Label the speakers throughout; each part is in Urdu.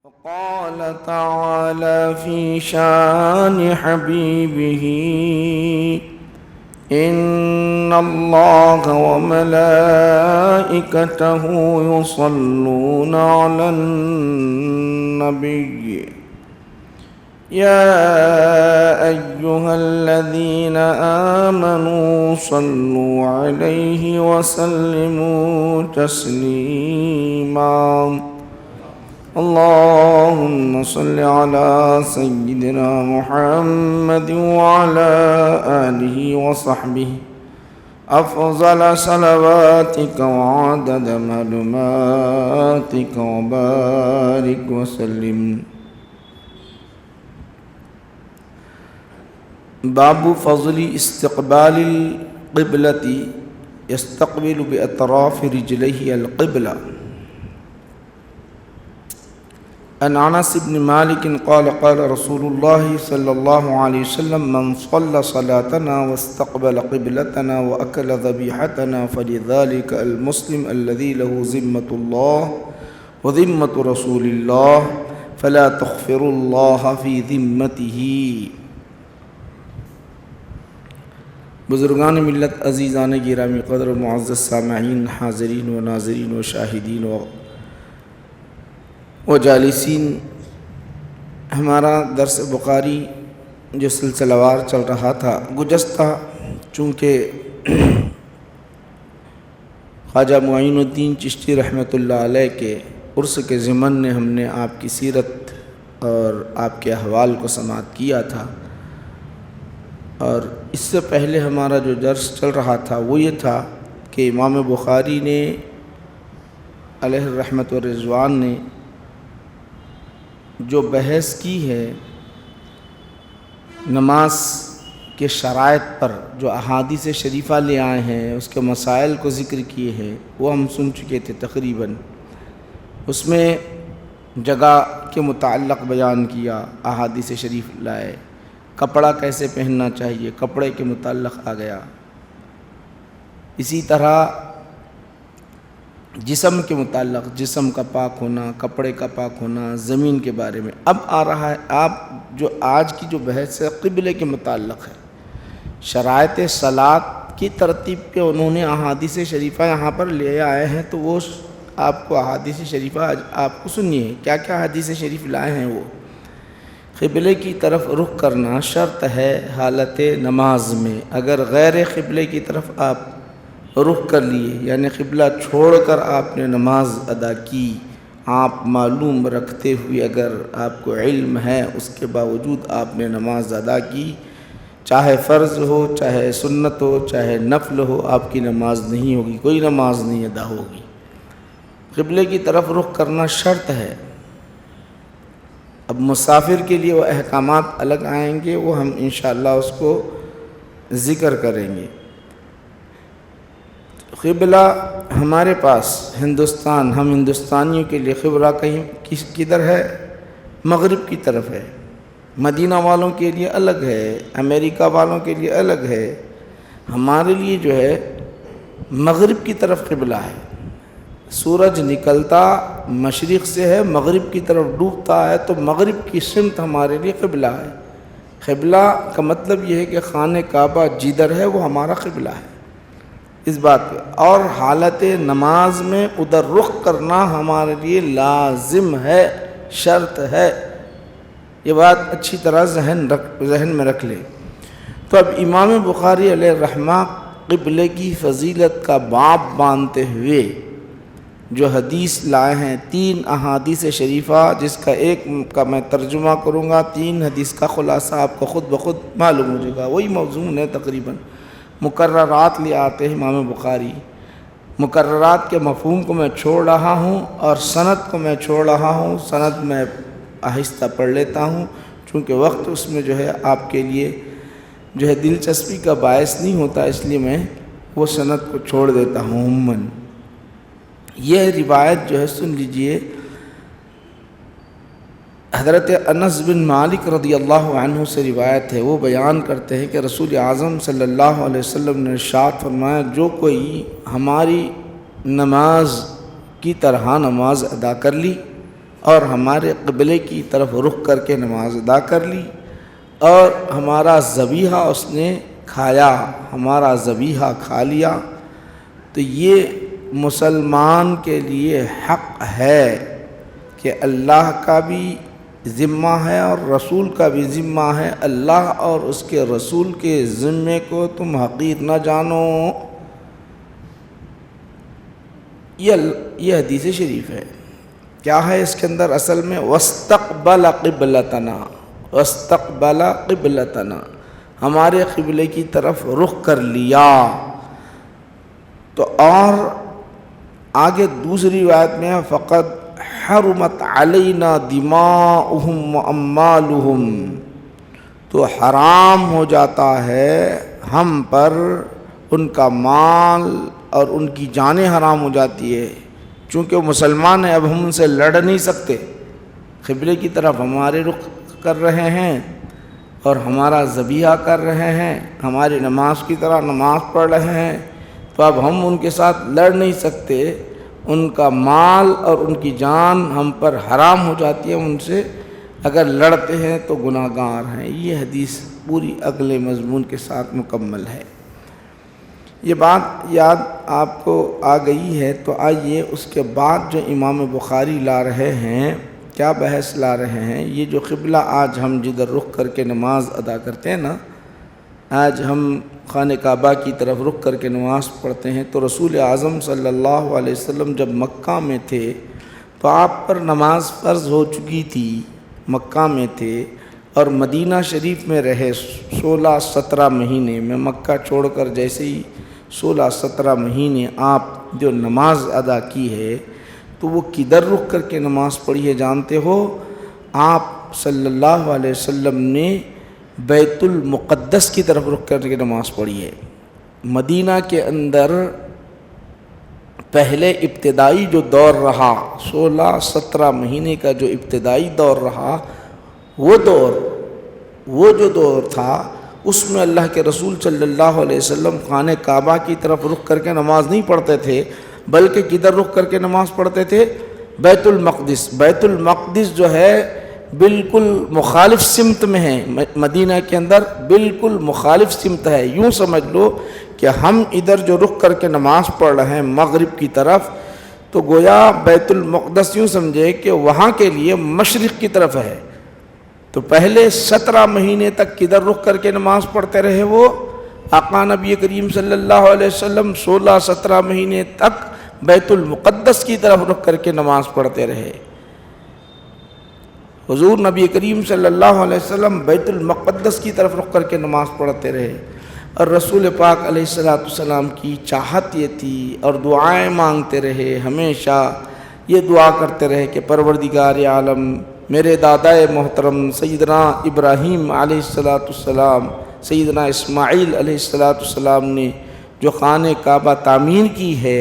Speaker 1: وقال تعالى في شان حبيبه إن الله وملائكته يصلون على النبي يا أيها الذين آمنوا صلوا عليه وسلموا تسليما اللهم صل على سيدنا محمد وعلى آله وصحبه أفضل صلواتك وعدد معلوماتك وبارك وسلم. باب فضل استقبال القبلة يستقبل بأطراف رجليه القبلة. عن انس بن مالك قال قال رسول الله صلى الله عليه وسلم من صلى صلاتنا واستقبل قبلتنا وأكل ذبيحتنا فلذلك المسلم الذي له ذمة الله وذمة رسول الله فلا تغفر الله في ذمته. بزرگان ملت، عزیزان گرامی قدر و معزز سامعین، حاضرین و ناظرین و شاہدین و جالسین، ہمارا درس بخاری جو سلسلہ وار چل رہا تھا گزشتہ، چونکہ خواجہ معین الدین چشتی رحمۃ اللہ علیہ کے عرس کے ضمن نے ہم نے آپ کی سیرت اور آپ کے احوال کو سماعت کیا تھا، اور اس سے پہلے ہمارا جو درس چل رہا تھا وہ یہ تھا کہ امام بخاری نے علیہ الرحمۃ والرضوان نے جو بحث کی ہے نماز کے شرائط پر، جو احادیث شریفہ لے آئے ہیں، اس کے مسائل کو ذکر کیے ہیں، وہ ہم سن چکے تھے تقریباً. اس میں جگہ کے متعلق بیان کیا، احادیث شریف لائے، کپڑا کیسے پہننا چاہیے، کپڑے کے متعلق آ گیا. اسی طرح جسم کے متعلق، جسم کا پاک ہونا، کپڑے کا پاک ہونا، زمین کے بارے میں. اب آ رہا ہے آج کی جو بحث ہے قبلے کے متعلق ہے. شرائط صلاۃ کی ترتیب پہ انہوں نے احادیث شریفہ یہاں پر لے آئے ہیں، تو وہ آپ کو احادیث شریفہ آپ کو سنیے کیا کیا حدیث شریف لائے ہیں. وہ قبلے کی طرف رخ کرنا شرط ہے حالت نماز میں. اگر غیر قبلے کی طرف آپ رخ کر لیے، یعنی قبلہ چھوڑ کر آپ نے نماز ادا کی، آپ معلوم رکھتے ہوئے اگر آپ کو علم ہے اس کے باوجود آپ نے نماز ادا کی، چاہے فرض ہو، چاہے سنت ہو، چاہے نفل ہو، آپ کی نماز نہیں ہوگی، کوئی نماز نہیں ادا ہوگی. قبلے کی طرف رخ کرنا شرط ہے. اب مسافر کے لیے وہ احکامات الگ آئیں گے، وہ ہم انشاءاللہ اس کو ذکر کریں گے. قبلہ ہمارے پاس ہندوستان، ہم ہندوستانیوں کے لیے قبلہ کدھر ہے؟ مغرب کی طرف ہے. مدینہ والوں کے لیے الگ ہے، امریکہ والوں کے لیے الگ ہے. ہمارے لیے جو ہے مغرب کی طرف قبلہ ہے. سورج نکلتا مشرق سے ہے، مغرب کی طرف ڈوبتا ہے، تو مغرب کی سمت ہمارے لیے قبلہ ہے. قبلہ کا مطلب یہ ہے کہ خانہ کعبہ جدھر ہے وہ ہمارا قبلہ ہے. اس بات پہ اور حالت نماز میں ادھر رخ کرنا ہمارے لیے لازم ہے، شرط ہے. یہ بات اچھی طرح ذہن میں رکھ لیں. تو اب امام بخاری علیہ الرحمہ قبلے کی فضیلت کا باب باندھتے ہوئے جو حدیث لائے ہیں، 3 احادیث شریفہ، جس کا ایک کا میں ترجمہ کروں گا، 3 حدیث کا خلاصہ آپ کو خود بخود معلوم ہو جائے گا. وہی موضوع ہے تقریباً. مقررات لے آتے ہیں امام بخاری. مقررات کے مفہوم کو میں چھوڑ رہا ہوں اور سند کو میں چھوڑ رہا ہوں. سند میں آہستہ پڑھ لیتا ہوں چونکہ وقت اس میں جو ہے آپ کے لیے جو ہے دلچسپی کا باعث نہیں ہوتا، اس لیے میں وہ سند کو چھوڑ دیتا ہوں. عموماً یہ روایت جو ہے سن لیجئے. حضرت انس بن مالک رضی اللہ عنہ سے روایت ہے، وہ بیان کرتے ہیں کہ رسول اعظم صلی اللہ علیہ وسلم نے ارشاد فرمایا، جو کوئی ہماری نماز کی طرح نماز ادا کر لی اور ہمارے قبلے کی طرف رخ کر کے نماز ادا کر لی، اور ہمارا ذبیحہ اس نے کھایا، ہمارا ذبیحہ کھا لیا، تو یہ مسلمان کے لیے حق ہے کہ اللہ کا بھی ذمہ ہے اور رسول کا بھی ذمہ ہے۔ اللہ اور اس کے رسول کے ذمے کو تم حقیر نہ جانو۔ یہ حدیث شریف ہے۔ کیا ہے اس کے اندر اصل میں؟ واستقبل قبلتنا، واستقبل قبلتنا، ہمارے قبلے کی طرف رخ کر لیا۔ تو اور آگے دوسری روایت میں فقد حرمت علینا دماؤہم واموالہم، تو حرام ہو جاتا ہے ہم پر ان کا مال اور ان کی جانیں حرام ہو جاتی ہے، چونکہ وہ مسلمان ہیں۔ اب ہم ان سے لڑ نہیں سکتے، قبلے کی طرف ہمارے رخ کر رہے ہیں اور ہمارا ذبیحہ کر رہے ہیں، ہماری نماز کی طرح نماز پڑھ رہے ہیں، تو اب ہم ان کے ساتھ لڑ نہیں سکتے، ان کا مال اور ان کی جان ہم پر حرام ہو جاتی ہے، ان سے اگر لڑتے ہیں تو گناہ گار ہیں۔ یہ حدیث پوری اگلے مضمون کے ساتھ مکمل ہے۔ یہ بات یاد آپ کو آ گئی ہے، تو آئیے اس کے بعد جو امام بخاری لا رہے ہیں، کیا بحث لا رہے ہیں؟ یہ جو قبلہ آج ہم جدھر رخ کر کے نماز ادا کرتے ہیں نا، آج ہم خانہ کعبہ کی طرف رخ کر کے نماز پڑھتے ہیں، تو رسول اعظم صلی اللہ علیہ وسلم جب مکہ میں تھے تو آپ پر نماز فرض ہو چکی تھی، مکہ میں تھے اور مدینہ شریف میں رہے 16-17 مہینے میں۔ مکہ چھوڑ کر جیسے ہی 16-17 مہینے آپ جو نماز ادا کی ہے، تو وہ کدھر رخ کر کے نماز پڑھی ہے جانتے ہو؟ آپ صلی اللہ علیہ وسلم نے بیت المقدس کی طرف رخ کر کے نماز پڑھی ہے۔ مدینہ کے اندر پہلے ابتدائی جو دور رہا، 16-17 مہینے کا جو ابتدائی دور رہا، وہ جو دور تھا، اس میں اللہ کے رسول صلی اللہ علیہ وسلم خانہ کعبہ کی طرف رخ کر کے نماز نہیں پڑھتے تھے، بلکہ کدھر رخ کر کے نماز پڑھتے تھے؟ بیت المقدس۔ بیت المقدس جو ہے بالکل مخالف سمت میں ہے، مدینہ کے اندر بالکل مخالف سمت ہے۔ یوں سمجھ لو کہ ہم ادھر جو رخ کر کے نماز پڑھ رہے ہیں مغرب کی طرف، تو گویا بیت المقدس یوں سمجھے کہ وہاں کے لیے مشرق کی طرف ہے۔ تو پہلے 17 مہینے تک کدھر رخ کر کے نماز پڑھتے رہے وہ آقا نبی کریم صلی اللہ علیہ وسلم 16-17 مہینے تک بیت المقدس کی طرف رخ کر کے نماز پڑھتے رہے۔ حضور نبی کریم صلی اللہ علیہ وسلم بیت المقدس کی طرف رخ کر کے نماز پڑھتے رہے، اور رسول پاک علیہ السلام کی چاہت یہ تھی، اور دعائیں مانگتے رہے، ہمیشہ یہ دعا کرتے رہے کہ پروردگار عالم، میرے دادائے محترم سیدنا ابراہیم علیہ السلام، سیدنا اسماعیل علیہ السلام نے جو خانہ کعبہ تعمیر کی ہے،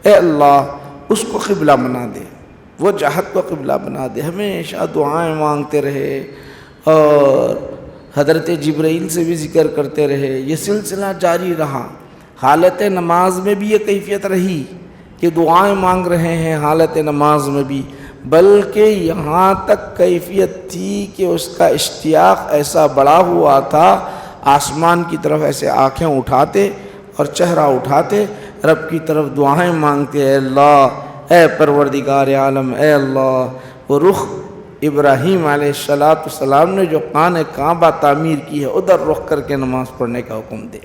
Speaker 1: اے اللہ اس کو قبلہ بنا دے، وہ جہت کو قبلہ بنا دے۔ ہمیشہ دعائیں مانگتے رہے اور حضرت جبرائیل سے بھی ذکر کرتے رہے۔ یہ سلسلہ جاری رہا۔ حالت نماز میں بھی یہ کیفیت رہی کہ دعائیں مانگ رہے ہیں حالت نماز میں بھی، بلکہ یہاں تک کیفیت تھی کہ اس کا اشتیاق ایسا بڑا ہوا تھا، آسمان کی طرف ایسے آنکھیں اٹھاتے اور چہرہ اٹھاتے، رب کی طرف دعائیں مانگتے، اے اللہ، اے پروردگار عالم، اے اللہ، وہ رخ ابراہیم علیہ السلام نے جو خانہ کعبہ تعمیر کی ہے ادھر رخ کر کے نماز پڑھنے کا حکم دے۔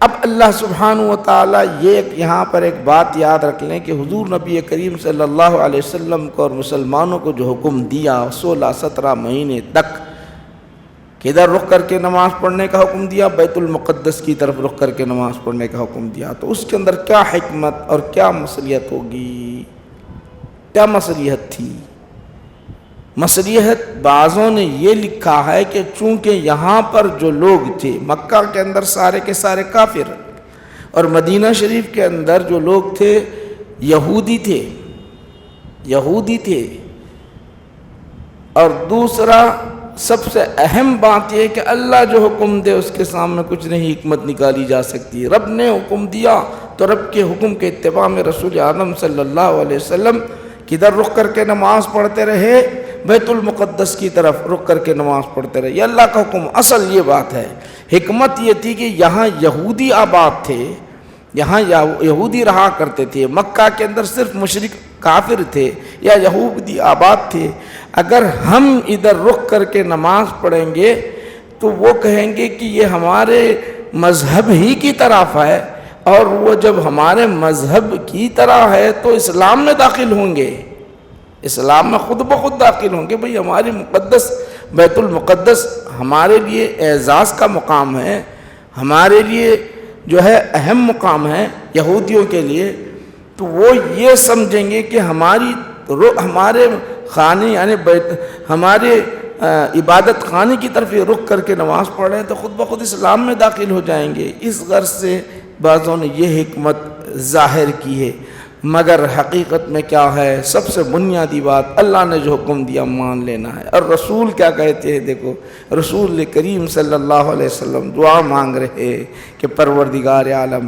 Speaker 1: اب اللہ سبحانہ و تعالیٰ یہاں پر ایک بات یاد رکھ لیں کہ حضور نبی کریم صلی اللہ علیہ وسلم کو اور مسلمانوں کو جو حکم دیا 16-17 مہینے تک کدھر رخ کر کے نماز پڑھنے کا حکم دیا، بیت المقدس کی طرف رخ کر کے نماز پڑھنے کا حکم دیا، تو اس کے اندر کیا حکمت اور کیا مصلحت ہوگی؟ کیا مصلحت تھی؟ مصلحت بعضوں نے یہ لکھا ہے کہ چونکہ یہاں پر جو لوگ تھے مکہ کے اندر سارے کے سارے کافر، اور مدینہ شریف کے اندر جو لوگ تھے یہودی تھے، اور دوسرا سب سے اہم بات یہ کہ اللہ جو حکم دے اس کے سامنے کچھ نہیں حکمت نکالی جا سکتی۔ رب نے حکم دیا تو رب کے حکم کے اتباع میں رسول اعظم صلی اللہ علیہ وسلم کدھر رخ کر کے نماز پڑھتے رہے؟ بیت المقدس کی طرف رخ کر کے نماز پڑھتے رہے. یہ اللہ کا حکم. اصل یہ بات ہے. حکمت یہ تھی کہ یہاں یہودی آباد تھے، یہاں یہودی رہا کرتے تھے. مکہ کے اندر صرف مشرک کافر تھے یا یہودی آباد تھے. اگر ہم ادھر رخ کر کے نماز پڑھیں گے تو وہ کہیں گے کہ یہ ہمارے مذہب ہی کی طرف ہے، اور وہ جب ہمارے مذہب کی طرح ہے تو اسلام میں داخل ہوں گے، اسلام میں خود بخود داخل ہوں گے. بھئی ہماری مقدس بیت المقدس ہمارے لیے اعزاز کا مقام ہے، ہمارے لیے جو ہے اہم مقام ہے. یہودیوں کے لیے تو وہ یہ سمجھیں گے کہ ہمارے خانے یعنی ہمارے عبادت خانے کی طرف یہ رخ کر کے نماز پڑھ رہے ہیں تو خود بخود اسلام میں داخل ہو جائیں گے. اس غرض سے بعضوں نے یہ حکمت ظاہر کی ہے. مگر حقیقت میں کیا ہے؟ سب سے بنیادی بات اللہ نے جو حکم دیا مان لینا ہے. اور رسول کیا کہتے ہیں؟ دیکھو رسول کریم صلی اللہ علیہ وسلم دعا مانگ رہے کہ پروردگار عالم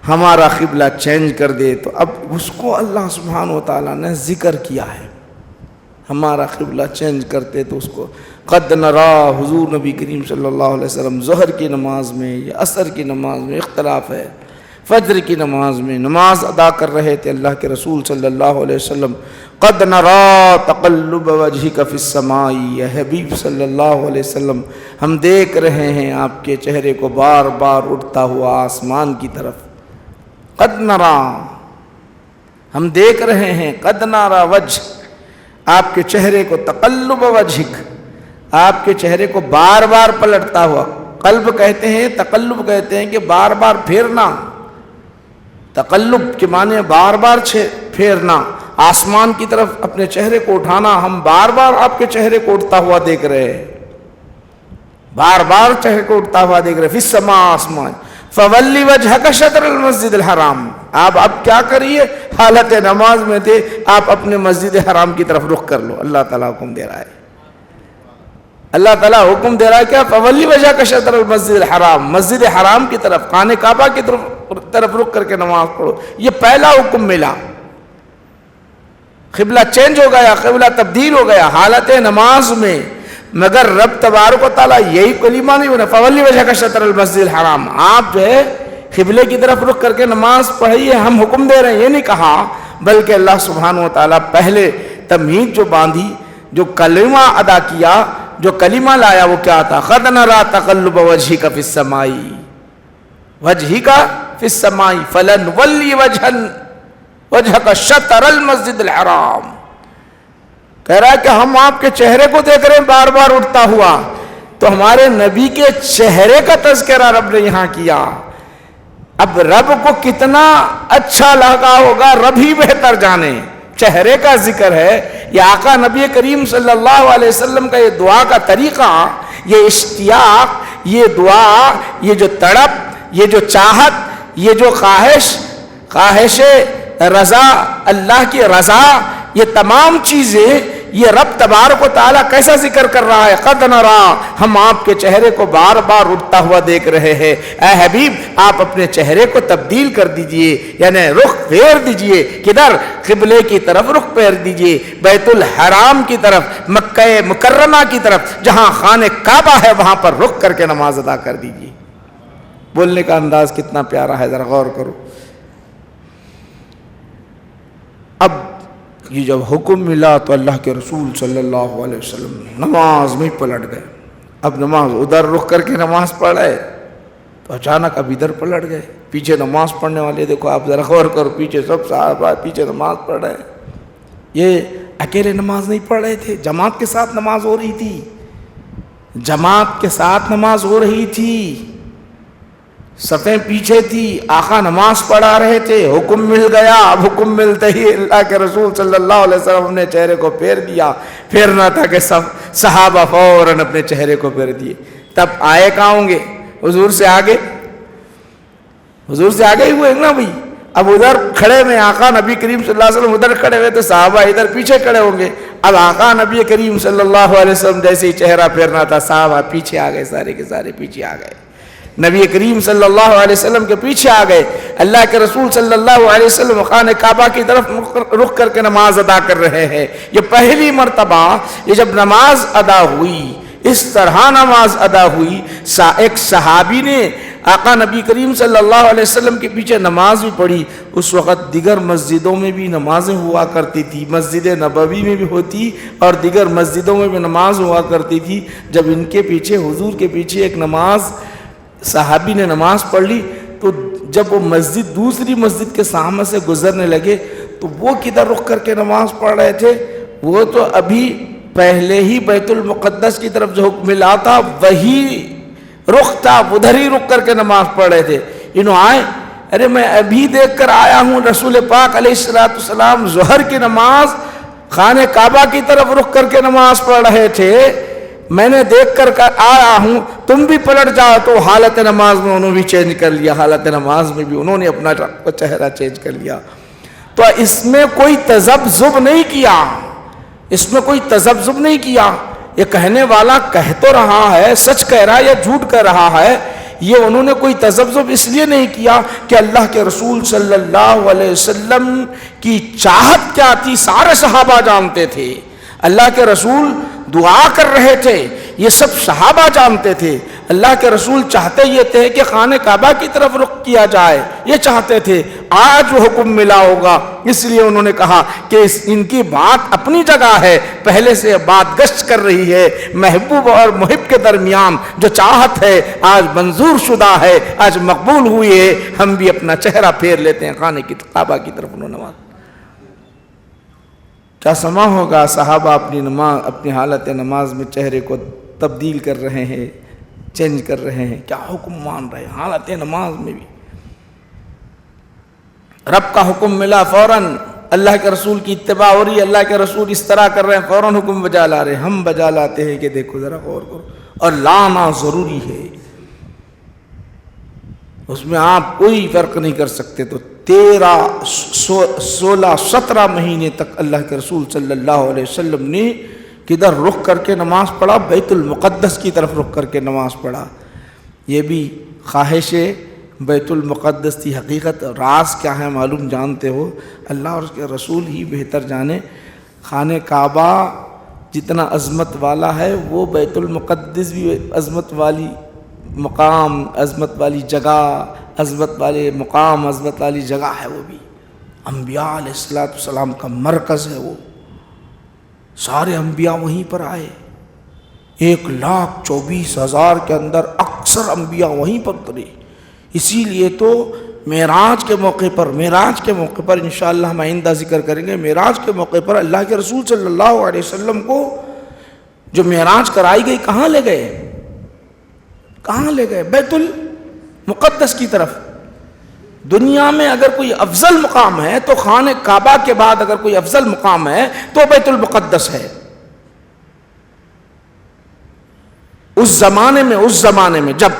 Speaker 1: ہمارا قبلہ چینج کر دے. تو اب اس کو اللہ سبحانہ و تعالیٰ نے ذکر کیا ہے. ہمارا قبلہ چینج کرتے تو اس کو قد نرا، حضور نبی کریم صلی اللہ علیہ وسلم ظہر کی نماز میں یا عصر کی نماز میں اختلاف ہے، فجر کی نماز میں نماز ادا کر رہے تھے اللہ کے رسول صلی اللہ علیہ وسلم. قد نرا تقلب وجہک فی السماء، یا حبیب صلی اللہ علیہ وسلم ہم دیکھ رہے ہیں آپ کے چہرے کو بار بار اٹھتا ہوا آسمان کی طرف. قد نرا، ہم دیکھ رہے ہیں. قد نرا وجہ، آپ کے چہرے کو، تقلب وجہک، آپ کے چہرے کو بار بار پلٹتا ہوا. قلب کہتے ہیں، تقلب کہتے ہیں کہ بار بار پھیرنا. تقلب کے معنی بار بار پھیرنا، آسمان کی طرف اپنے چہرے کو اٹھانا. ہم بار بار آپ کے چہرے کو اٹھتا ہوا دیکھ رہے ہیں، بار بار چہرے کو اٹھتا ہوا دیکھ رہے. فی السماء، آسمان. فولی وجہک شطر المسجد الحرام، آپ اب کیا کریے؟ حالت نماز میں تھے، آپ اپنے مسجد حرام کی طرف رخ کر لو. اللہ تعالیٰ حکم دے رہا ہے، اللہ تعالیٰ حکم دے رہا ہے کیا؟ فولی وجہک شطر المسجد الحرام، مسجد حرام کی طرف، خانہ کعبہ کی طرف رخ کر کے نماز پڑھو. یہ پہلا حکم ملا. قبلہ چینج ہو گیا، قبلہ تبدیل ہو گیا حالت نماز میں. مگر رب تبارک و تعالیٰ یہی کلمہ نہیں بنا فولی وجہک شطر المسجد الحرام، آپ جو ہے قبلے کی طرف رخ کر کے نماز پڑھیے، ہم حکم دے رہے ہیں، یہ نہیں کہا. بلکہ اللہ سبحانہ و تعالیٰ پہلے تمہید جو باندھی، جو کلمہ ادا کیا، جو کلمہ لایا، وہ کیا تھا؟ قد نرا تقلب وجہک فی السماء، وجہک فی السماء فلنولی وجہک شطر المسجد الحرام. کہہ رہا ہے کہ ہم آپ کے چہرے کو دیکھ رہے ہیں بار بار اٹھتا ہوا. تو ہمارے نبی کے چہرے کا تذکرہ رب نے یہاں کیا. اب رب کو کتنا اچھا لگا ہوگا رب ہی بہتر جانے. چہرے کا ذکر ہے. یہ آقا نبی کریم صلی اللہ علیہ وسلم کا یہ دعا کا طریقہ، یہ اشتیاق، یہ دعا، یہ جو تڑپ، یہ جو چاہت، یہ جو خواہش رضا، اللہ کی رضا، یہ تمام چیزیں یہ رب تبارک و تعالیٰ کیسا ذکر کر رہا ہے؟ قد نرا، ہم آپ کے چہرے کو بار بار اٹھتا ہوا دیکھ رہے ہیں. اے حبیب، آپ اپنے چہرے کو تبدیل کر دیجئے، یعنی رخ پھیر دیجئے. کدھر؟ قبلے کی طرف رخ پھیر دیجئے، بیت الحرام کی طرف، مکہ مکرمہ کی طرف، جہاں خانہ کعبہ ہے وہاں پر رخ کر کے نماز ادا کر دیجئے. بولنے کا انداز کتنا پیارا ہے، ذرا غور کرو. اب یہ جب حکم ملا تو اللہ کے رسول صلی اللہ علیہ وسلم نماز میں پلٹ گئے. اب نماز ادھر رخ کر کے نماز پڑھ رہے تو اچانک اب ادھر پلٹ گئے. پیچھے نماز پڑھنے والے دیکھو، آپ ذرا غور کرو، پیچھے سب صحابہ پیچھے نماز پڑھ رہے. یہ اکیلے نماز نہیں پڑھ رہے تھے، جماعت کے ساتھ نماز ہو رہی تھی، جماعت کے ساتھ نماز ہو رہی تھی. صفیں پیچھے تھی، آقا نماز پڑھا رہے تھے. حکم مل گیا. اب حکم ملتے ہی اللہ کے رسول صلی اللہ علیہ وسلم نے چہرے کو پھیر دیا. پھیرنا تھا کہ سب صحابہ فوراً اپنے چہرے کو پھیر دیے. تب آئے کہاں ہوں گے؟ حضور سے آگے، حضور سے آگے ہی ہوئے نا بھائی. اب ادھر کھڑے میں آقا نبی کریم صلی اللہ علیہ وسلم ادھر کھڑے ہوئے تو صحابہ ادھر پیچھے کھڑے ہوں گے. اب آقا نبی کریم صلی اللہ علیہ وسلم جیسے ہی چہرہ پھیرنا تھا، صحابہ پیچھے آ گئے، سارے کے سارے پیچھے آ گئے. نبی کریم صلی اللہ علیہ وسلم کے پیچھے آ گئے. اللہ کے رسول صلی اللہ علیہ وسلم خانہ کعبہ کی طرف رخ کر کے نماز ادا کر رہے ہیں. یہ پہلی مرتبہ یہ جب نماز ادا ہوئی، اس طرح نماز ادا ہوئی، ایک صحابی نے آقا نبی کریم صلی اللہ علیہ وسلم کے پیچھے نماز بھی پڑھی. اس وقت دیگر مسجدوں میں بھی نمازیں ہوا کرتی تھی، مسجد نبوی میں بھی ہوتی اور دیگر مسجدوں میں بھی نماز ہوا کرتی تھی. جب ان کے پیچھے حضور کے پیچھے ایک نماز صحابی نے نماز پڑھ لی تو جب وہ مسجد دوسری مسجد کے سامنے سے گزرنے لگے تو وہ کدھر رخ کر کے نماز پڑھ رہے تھے؟ وہ تو ابھی پہلے ہی بیت المقدس کی طرف جو حکم ملا تھا وہی رخ تھا، ادھر ہی رک کر کے نماز پڑھ رہے تھے. انہوں آئے، ارے میں ابھی دیکھ کر آیا ہوں رسول پاک علیہ السلام ظہر کی نماز خانہ کعبہ کی طرف رخ کر کے نماز پڑھ رہے تھے، میں نے دیکھ کر آیا ہوں، تم بھی پلٹ جاؤ. تو حالت نماز میں انہوں نے چینج کر لیا، حالت نماز میں بھی انہوں نے اپنا چہرہ چینج کر لیا. تو اس میں کوئی تذبذب نہیں کیا، اس میں کوئی تذبذب نہیں کیا. یہ کہنے والا کہہ تو رہا ہے، سچ کہہ رہا ہے یا جھوٹ کہہ رہا ہے، یہ انہوں نے کوئی تذبذب اس لیے نہیں کیا کہ اللہ کے رسول صلی اللہ علیہ وسلم کی چاہت کیا تھی سارے صحابہ جانتے تھے. اللہ کے رسول دعا کر رہے تھے، یہ سب صحابہ جانتے تھے. اللہ کے رسول چاہتے یہ تھے کہ خانہ کعبہ کی طرف رخ کیا جائے، یہ چاہتے تھے. آج وہ حکم ملا ہوگا، اس لیے انہوں نے کہا کہ ان کی بات اپنی جگہ ہے، پہلے سے بات گشت کر رہی ہے. محبوب اور محب کے درمیان جو چاہت ہے آج منظور شدہ ہے، آج مقبول ہوئی ہے. ہم بھی اپنا چہرہ پھیر لیتے ہیں خانہ کی کعبہ کی طرف. انہوں نماز کیا سما ہوگا، صحابہ اپنی حالت نماز میں چہرے کو تبدیل کر رہے ہیں، چینج کر رہے ہیں. کیا حکم مان رہے ہیں حالت نماز میں بھی. رب کا حکم ملا فوراً اللہ کے رسول کی اتباع ہو رہی ہے، اللہ کے رسول اس طرح کر رہے ہیں، فوراً حکم بجا لا رہے ہیں. ہم بجا لاتے ہیں کہ دیکھو ذرا غور کرو، اور لانا ضروری ہے، اس میں آپ کوئی فرق نہیں کر سکتے. تو 16 مہینے تک اللہ کے رسول صلی اللہ علیہ وسلم نے کدھر رخ کر کے نماز پڑھا؟ بیت المقدس کی طرف رخ کر کے نماز پڑھا. یہ بھی خواہش بیت المقدس کی حقیقت راز کیا ہے معلوم جانتے ہو؟ اللہ اور اس کے رسول ہی بہتر جانے. خانہ کعبہ جتنا عظمت والا ہے وہ بیت المقدس بھی عظمت والی مقام، عظمت والی جگہ، عظمت والے مقام، عظمت والی جگہ ہے. وہ بھی انبیاء علیہ السلام کا مرکز ہے. وہ سارے انبیاء وہیں پر آئے. 1,24,000 کے اندر اکثر انبیاء وہیں پر اترے. اسی لیے تو معراج کے موقع پر انشاءاللہ ہم آئندہ ذکر کریں گے. معراج کے موقع پر اللہ کے رسول صلی اللہ علیہ وسلم کو جو معراج کرائی گئی کہاں لے گئے؟ بیت المقدس کی طرف. دنیا میں اگر کوئی افضل مقام ہے تو خانہ کعبہ کے بعد اگر کوئی افضل مقام ہے تو بیت المقدس ہے. اس زمانے میں جب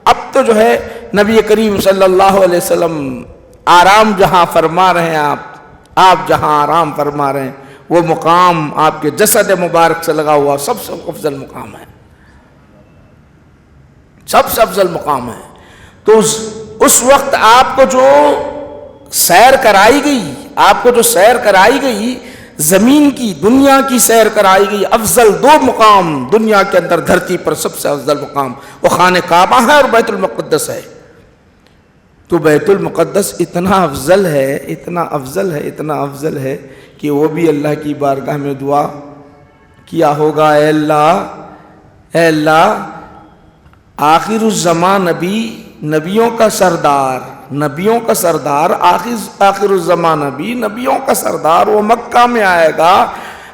Speaker 1: اب تو جو ہے نبی کریم صلی اللہ علیہ وسلم آرام جہاں فرما رہے ہیں، آپ جہاں آرام فرما رہے ہیں وہ مقام آپ کے جسد مبارک سے لگا ہوا سب سے افضل مقام ہے، سب سے افضل مقام ہے. تو اس وقت آپ کو جو سیر کرائی گئی زمین کی، دنیا کی سیر کرائی گئی، افضل 2 مقام دنیا کے اندر دھرتی پر سب سے افضل مقام وہ خانہ کعبہ ہے اور بیت المقدس ہے. تو بیت المقدس اتنا افضل ہے کہ وہ بھی اللہ کی بارگاہ میں دعا کیا ہوگا، اے اللہ آخر الزمان نبیوں کا سردار آخر الزمان نبیوں کا سردار وہ مکہ میں آئے گا،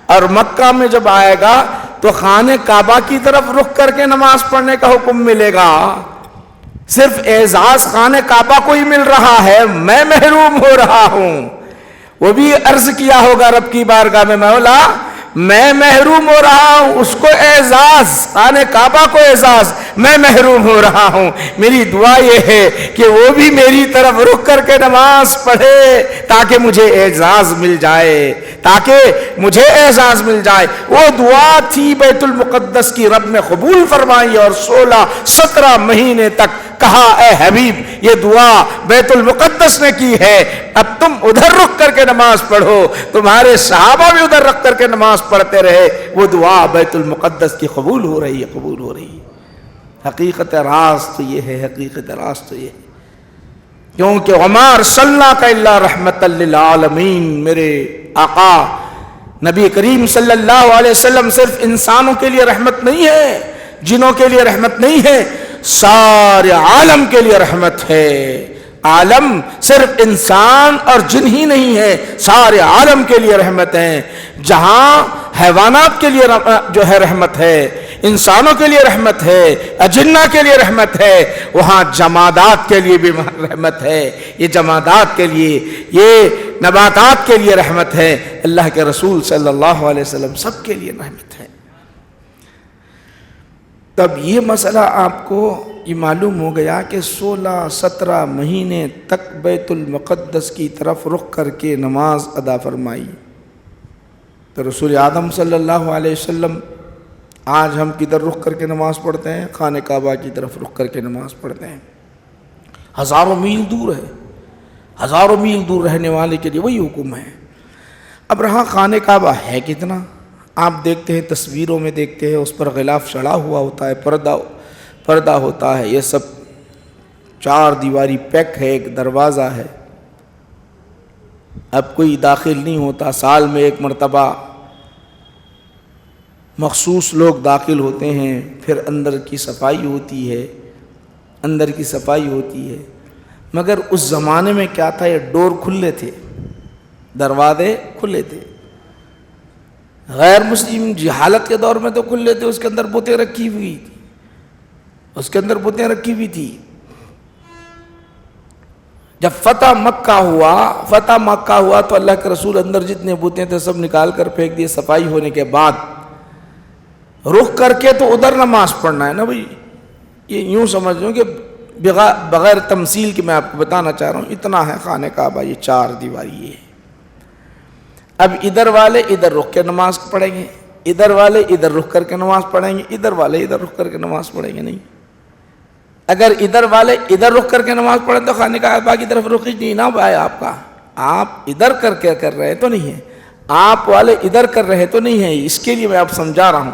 Speaker 1: اور مکہ میں جب آئے گا تو خانہ کعبہ کی طرف رخ کر کے نماز پڑھنے کا حکم ملے گا. صرف اعزاز خانہ کعبہ کو ہی مل رہا ہے، میں محروم ہو رہا ہوں. وہ بھی عرض کیا ہوگا رب کی بارگاہ میں، مولا میں محروم ہو رہا ہوں، اس کو اعزاز، خانہ کعبہ کو اعزاز، میں محروم ہو رہا ہوں. میری دعا یہ ہے کہ وہ بھی میری طرف رخ کر کے نماز پڑھے تاکہ مجھے اعزاز مل جائے، تاکہ مجھے اعزاز مل جائے. وہ دعا تھی بیت المقدس کی رب نے قبول فرمائی، اور 16-17 مہینے تک کہا اے حبیب یہ دعا بیت المقدس نے کی ہے، اب تم ادھر رخ کر کے نماز پڑھو. تمہارے صحابہ بھی ادھر رکھ کر کے نماز پڑھتے رہے، وہ دعا بیت المقدس کی قبول ہو رہی ہے، قبول ہو رہی ہے. حقیقت راز تو یہ ہے، حقیقت راز تو یہ ہے، کیونکہ وما ارسلناک الا رحمۃ للعالمین. میرے آقا نبی کریم صلی اللہ علیہ وسلم صرف انسانوں کے لیے رحمت نہیں ہے، جنوں کے لیے رحمت نہیں ہے، سارے عالم کے لیے رحمت ہے. عالم صرف انسان اور جن ہی نہیں ہے، سارے عالم کے لیے رحمت ہے. جہاں حیوانات کے لیے جو ہے رحمت ہے، انسانوں کے لیے رحمت ہے، اجنہ کے لیے رحمت ہے، وہاں جمادات کے لیے بھی رحمت ہے. یہ جمادات کے لیے، یہ نباتات کے لیے رحمت ہے. اللہ کے رسول صلی اللہ علیہ وسلم سب کے لیے رحمت ہے. تب یہ مسئلہ آپ کو یہ معلوم ہو گیا کہ 16-17 مہینے تک بیت المقدس کی طرف رخ کر کے نماز ادا فرمائی. تو رسول اعظم صلی اللہ علیہ وسلم آج ہم کدھر رخ کر کے نماز پڑھتے ہیں؟ خانہ کعبہ کی طرف رخ کر کے نماز پڑھتے ہیں. ہزاروں میل دور ہے، ہزاروں میل دور رہنے والے کے لیے وہی حکم ہے. اب رہا خانہ کعبہ ہے کتنا، آپ دیکھتے ہیں تصویروں میں دیکھتے ہیں اس پر غلاف چڑھا ہوا ہوتا ہے، پردہ ہوتا ہے، یہ سب 4 دیواری پیک ہے، ایک دروازہ ہے. اب کوئی داخل نہیں ہوتا، سال میں ایک مرتبہ مخصوص لوگ داخل ہوتے ہیں، پھر اندر کی صفائی ہوتی ہے، اندر کی صفائی ہوتی ہے. مگر اس زمانے میں کیا تھا، یہ ڈور کھلے تھے، دروازے کھلے تھے. غیر مسلم جہالت کے دور میں تو کھلے تھے، اس کے اندر بتیں رکھی ہوئی تھی، اس کے اندر بتیں رکھی ہوئی تھی. جب فتح مکہ ہوا تو اللہ کے رسول اندر جتنے بتیں تھے سب نکال کر پھینک دیے. صفائی ہونے کے بعد رخ کر کے تو ادھر نماز پڑھنا ہے نا بھائی. یہ یوں سمجھ لوں کہ بغیر تمثیل کے میں آپ کو بتانا چاہ رہا ہوں، اتنا ہے خانہ کعبہ، یہ 4 دیواری ہے. اب ادھر والے ادھر رخ کے نماز پڑھیں گے، ادھر والے ادھر رخ کر کے نماز پڑھیں گے، ادھر والے ادھر رخ کر کے نماز پڑھیں گے. نہیں، اگر ادھر والے ادھر رخ کر کے نماز پڑھیں تو خانہ کعبہ کی طرف رخ ہی نہیں نا بھائی آپ کا. آپ ادھر کر کے کر رہے تو نہیں ہیں، آپ والے ادھر کر رہے تو نہیں ہیں. اس کے لیے میں آپ سمجھا رہا ہوں.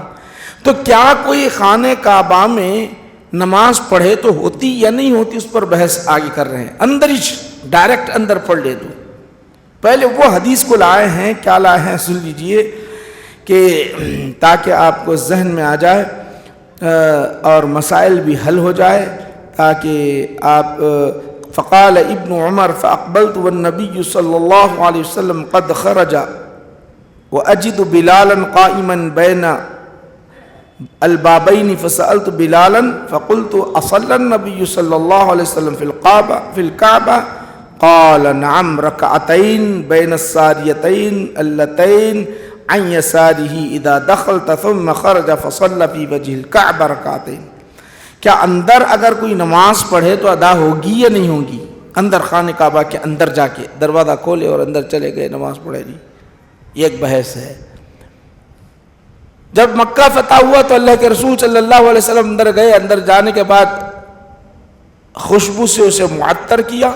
Speaker 1: تو کیا کوئی خانہ کعبہ میں نماز پڑھے تو ہوتی یا نہیں ہوتی، اس پر بحث آگے کر رہے ہیں. اندر ہی ڈائریکٹ اندر پڑھ لے دو. پہلے وہ حدیث کو لائے ہیں، کیا لائے ہیں سن لیجئے کہ تاکہ آپ کو ذہن میں آ جائے اور مسائل بھی حل ہو جائے، تاکہ آپ فقال ابن عمر فاقبلت والنبی صلی اللہ علیہ وسلم قد خرج واجد بلالا قائما بین البابین فسألت بلالا فقلت اصلى النبی صلی اللہ علیہ وسلم فی الکعبہ قال نعم رکعتین بین الساریتین اللتین عن یساره اذا دخلت ثم خرج فصلى في وجه الكعبہ رکعتین. کیا اندر اگر کوئی نماز پڑھے تو ادا ہوگی یا نہیں ہوگی؟ اندر خانہ کعبہ کے اندر جا کے دروازہ کھولے اور اندر چلے گئے نماز پڑھے نہیں، یہ ایک بحث ہے. جب مکہ فتح ہوا تو اللہ کے رسول صلی اللہ علیہ وسلم اندر گئے. اندر جانے کے بعد خوشبو سے اسے معطر کیا،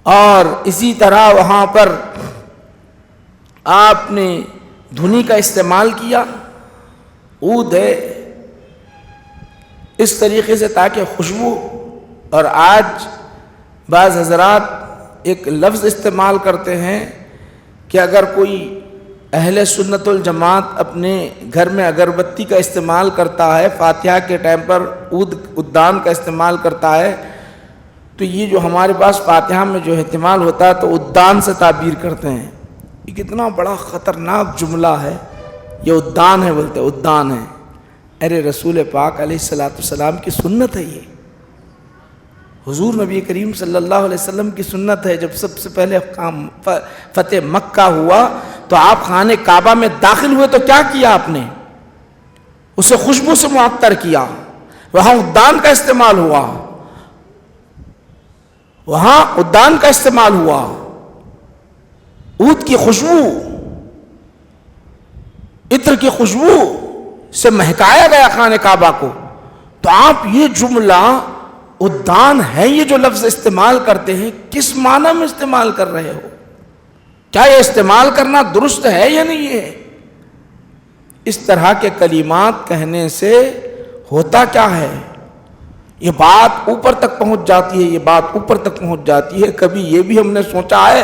Speaker 1: اور اسی طرح وہاں پر آپ نے دھنی کا استعمال کیا، عود ہے، اس طریقے سے تاکہ خوشبو. اور آج بعض حضرات ایک لفظ استعمال کرتے ہیں کہ اگر کوئی اہل سنت الجماعت اپنے گھر میں اگربتی کا استعمال کرتا ہے، فاتحہ کے ٹائم پر عودان کا استعمال کرتا ہے، تو یہ جو ہمارے پاس فاتحہ میں جو استعمال ہوتا ہے تو عودان سے تعبیر کرتے ہیں. یہ کتنا بڑا خطرناک جملہ ہے. یہ عودان ہے، بولتے عودان ہے. ارے رسول پاک علیہ السلام کی سنت ہے، یہ حضور نبی کریم صلی اللہ علیہ وسلم کی سنت ہے. جب سب سے پہلے فتح مکہ ہوا تو آپ خانہ کعبہ میں داخل ہوئے تو کیا کیا آپ نے؟ اسے خوشبو سے معطر کیا. وہاں ادان کا استعمال ہوا، وہاں ادان کا استعمال ہوا، عود کی خوشبو، عطر کی خوشبو سے مہکایا گیا خانہ کعبہ کو. تو آپ یہ جملہ ادان ہے، یہ جو لفظ استعمال کرتے ہیں، کس معنی میں استعمال کر رہے ہو؟ کیا یہ استعمال کرنا درست ہے یا نہیں ہے؟ اس طرح کے کلمات کہنے سے ہوتا کیا ہے؟ یہ بات اوپر تک پہنچ جاتی ہے، یہ بات اوپر تک پہنچ جاتی ہے. کبھی یہ بھی ہم نے سوچا ہے